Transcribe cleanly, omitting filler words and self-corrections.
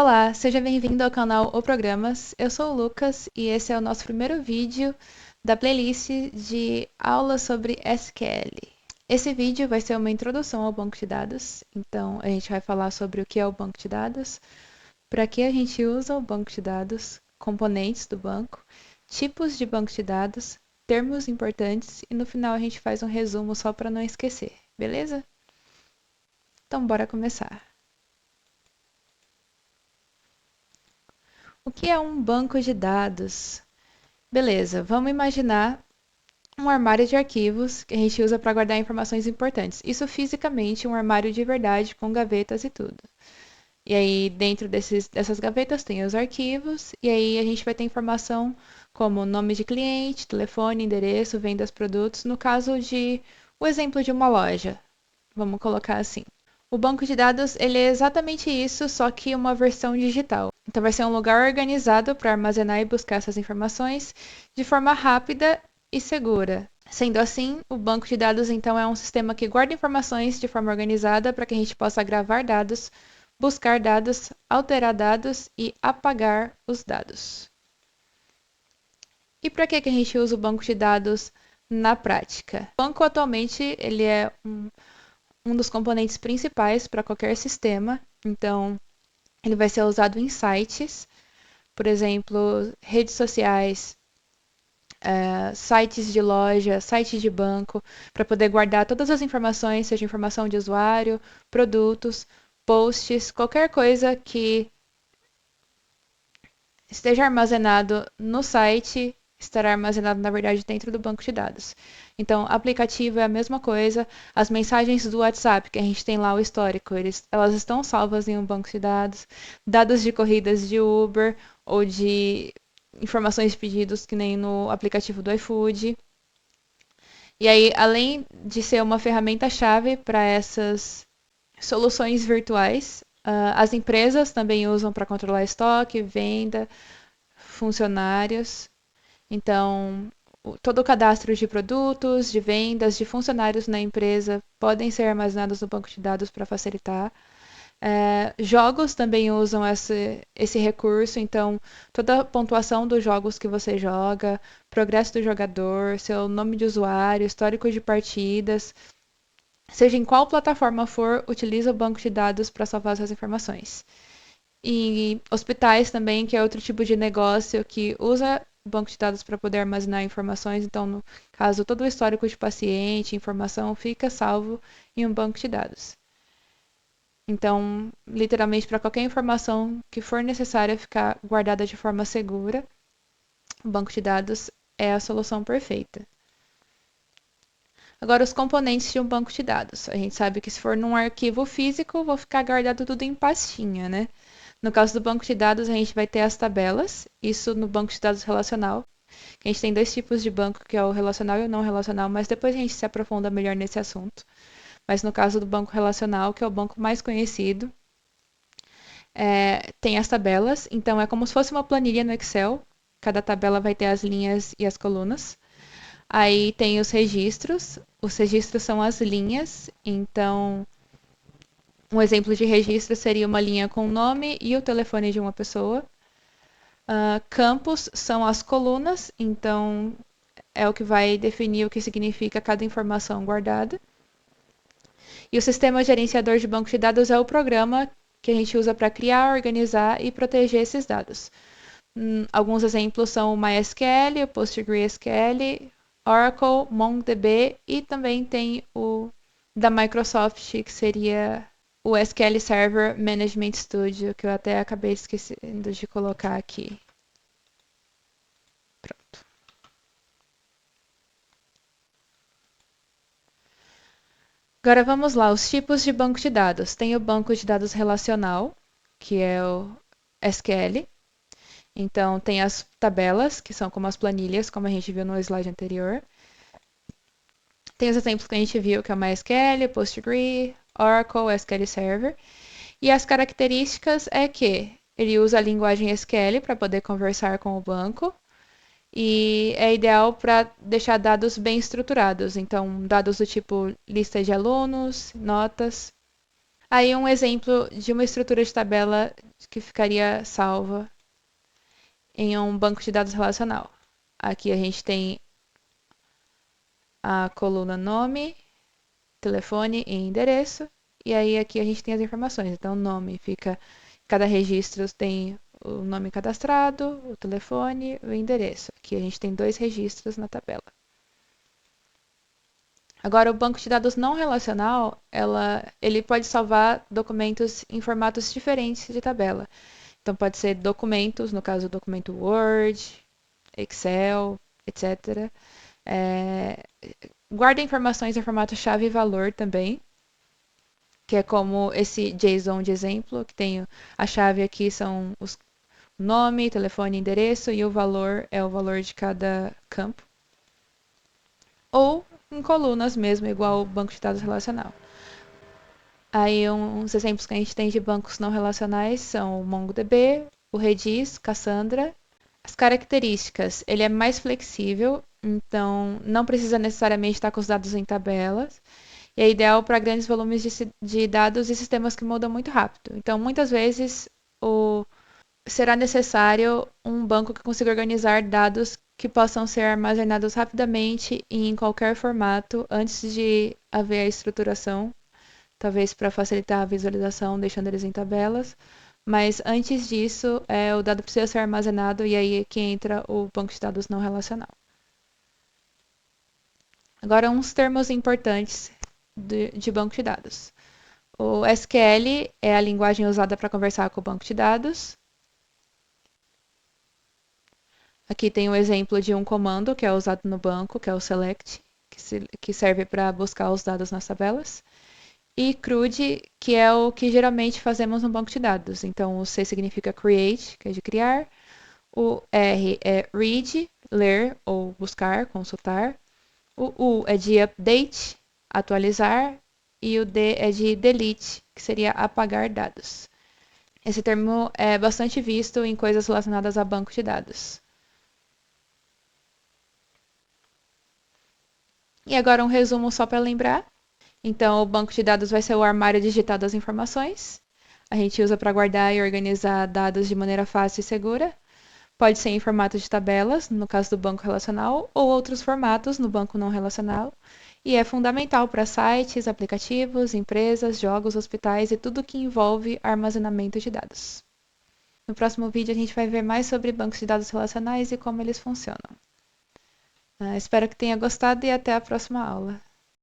Olá, seja bem-vindo ao canal O Programas. Eu sou o Lucas e esse é o nosso primeiro vídeo da playlist de aulas sobre SQL. Esse vídeo vai ser uma introdução ao banco de dados, então a gente vai falar sobre o que é o banco de dados, para que a gente usa o banco de dados, componentes do banco, tipos de banco de dados, termos importantes e no final a gente faz um resumo só para não esquecer, beleza? Então bora começar. O que é um banco de dados? Beleza, vamos imaginar um armário de arquivos que a gente usa para guardar informações importantes. Isso fisicamente, um armário de verdade com gavetas e tudo. E aí, dentro dessas gavetas tem os arquivos, e aí a gente vai ter informação como nome de cliente, telefone, endereço, vendas, produtos. No caso de o exemplo de uma loja, vamos colocar assim. O banco de dados, ele é exatamente isso, só que uma versão digital. Então vai ser um lugar organizado para armazenar e buscar essas informações de forma rápida e segura. Sendo assim, o banco de dados então é um sistema que guarda informações de forma organizada para que a gente possa gravar dados, buscar dados, alterar dados e apagar os dados. E para que a gente usa o banco de dados na prática? O banco atualmente ele é um dos componentes principais para qualquer sistema, então ele vai ser usado em sites, por exemplo, redes sociais, sites de loja, sites de banco, para poder guardar todas as informações, seja informação de usuário, produtos, posts, qualquer coisa que esteja armazenado no site estará armazenado, na verdade, dentro do banco de dados. Então, aplicativo é a mesma coisa. As mensagens do WhatsApp, que a gente tem lá o histórico, elas estão salvas em um banco de dados. Dados de corridas de Uber ou de informações de pedidos, que nem no aplicativo do iFood. E aí, além de ser uma ferramenta-chave para essas soluções virtuais, as empresas também usam para controlar estoque, venda, funcionários. Então, todo o cadastro de produtos, de vendas, de funcionários na empresa podem ser armazenados no banco de dados para facilitar. Jogos também usam esse recurso, então toda a pontuação dos jogos que você joga, progresso do jogador, seu nome de usuário, histórico de partidas, seja em qual plataforma for, utiliza o banco de dados para salvar essas informações. E hospitais também, que é outro tipo de negócio que usa o banco de dados para poder armazenar informações. Então, no caso, todo o histórico de paciente, informação, fica salvo em um banco de dados. Então, literalmente, para qualquer informação que for necessária ficar guardada de forma segura, o banco de dados é a solução perfeita. Agora, os componentes de um banco de dados. A gente sabe que se for num arquivo físico, vou ficar guardado tudo em pastinha, né? No caso do banco de dados, a gente vai ter as tabelas, isso no banco de dados relacional. A gente tem dois tipos de banco, que é o relacional e o não relacional, mas depois a gente se aprofunda melhor nesse assunto. Mas no caso do banco relacional, que é o banco mais conhecido, tem as tabelas, então é como se fosse uma planilha no Excel. Cada tabela vai ter as linhas e as colunas. Aí tem os registros são as linhas, então um exemplo de registro seria uma linha com o nome e o telefone de uma pessoa. Campos são as colunas, então é o que vai definir o que significa cada informação guardada. E o sistema gerenciador de banco de dados é o programa que a gente usa para criar, organizar e proteger esses dados. Alguns exemplos são o MySQL, o PostgreSQL, Oracle, MongoDB e também tem o da Microsoft, que seria o SQL Server Management Studio, que eu até acabei esquecendo de colocar aqui. Pronto. Agora vamos lá, os tipos de banco de dados. Tem o banco de dados relacional, que é o SQL. Então, tem as tabelas, que são como as planilhas, como a gente viu no slide anterior. Tem os exemplos que a gente viu, que é o MySQL, Postgre, Oracle, SQL Server. E as características é que ele usa a linguagem SQL para poder conversar com o banco e é ideal para deixar dados bem estruturados. Então, dados do tipo lista de alunos, notas. Aí um exemplo de uma estrutura de tabela que ficaria salva em um banco de dados relacional. Aqui a gente tem a coluna nome, telefone e endereço. E aí aqui a gente tem as informações. Então, nome fica. Cada registro tem o nome cadastrado, o telefone e o endereço. Aqui a gente tem dois registros na tabela. Agora, o banco de dados não relacional, ele pode salvar documentos em formatos diferentes de tabela. Então, pode ser documentos, no caso, documento Word, Excel, etc. É, guarda informações em formato chave e valor também, que é como esse JSON de exemplo, que tem a chave aqui são os nome, telefone, endereço e o valor é o valor de cada campo. Ou em colunas mesmo, igual o banco de dados relacional. Aí uns exemplos que a gente tem de bancos não relacionais são o MongoDB, o Redis, Cassandra. As características, ele é mais flexível, então não precisa necessariamente estar com os dados em tabelas. E é ideal para grandes volumes de dados e sistemas que mudam muito rápido. Então, muitas vezes, será necessário um banco que consiga organizar dados que possam ser armazenados rapidamente e em qualquer formato antes de haver a estruturação, talvez para facilitar a visualização, deixando eles em tabelas. Mas antes disso, o dado precisa ser armazenado e aí é que entra o banco de dados não relacional. Agora, uns termos importantes de banco de dados. O SQL é a linguagem usada para conversar com o banco de dados. Aqui tem o exemplo de um comando que é usado no banco, que é o select, que serve para buscar os dados nas tabelas. E CRUD, que é o que geralmente fazemos no banco de dados. Então, o C significa create, que é de criar. O R é read, ler ou buscar, consultar. O U é de update, atualizar. E o D é de delete, que seria apagar dados. Esse termo é bastante visto em coisas relacionadas a banco de dados. E agora um resumo só para lembrar. Então, o banco de dados vai ser o armário digital das informações. A gente usa para guardar e organizar dados de maneira fácil e segura. Pode ser em formato de tabelas, no caso do banco relacional, ou outros formatos no banco não relacional. E é fundamental para sites, aplicativos, empresas, jogos, hospitais e tudo que envolve armazenamento de dados. No próximo vídeo, a gente vai ver mais sobre bancos de dados relacionais e como eles funcionam. Espero que tenha gostado e até a próxima aula.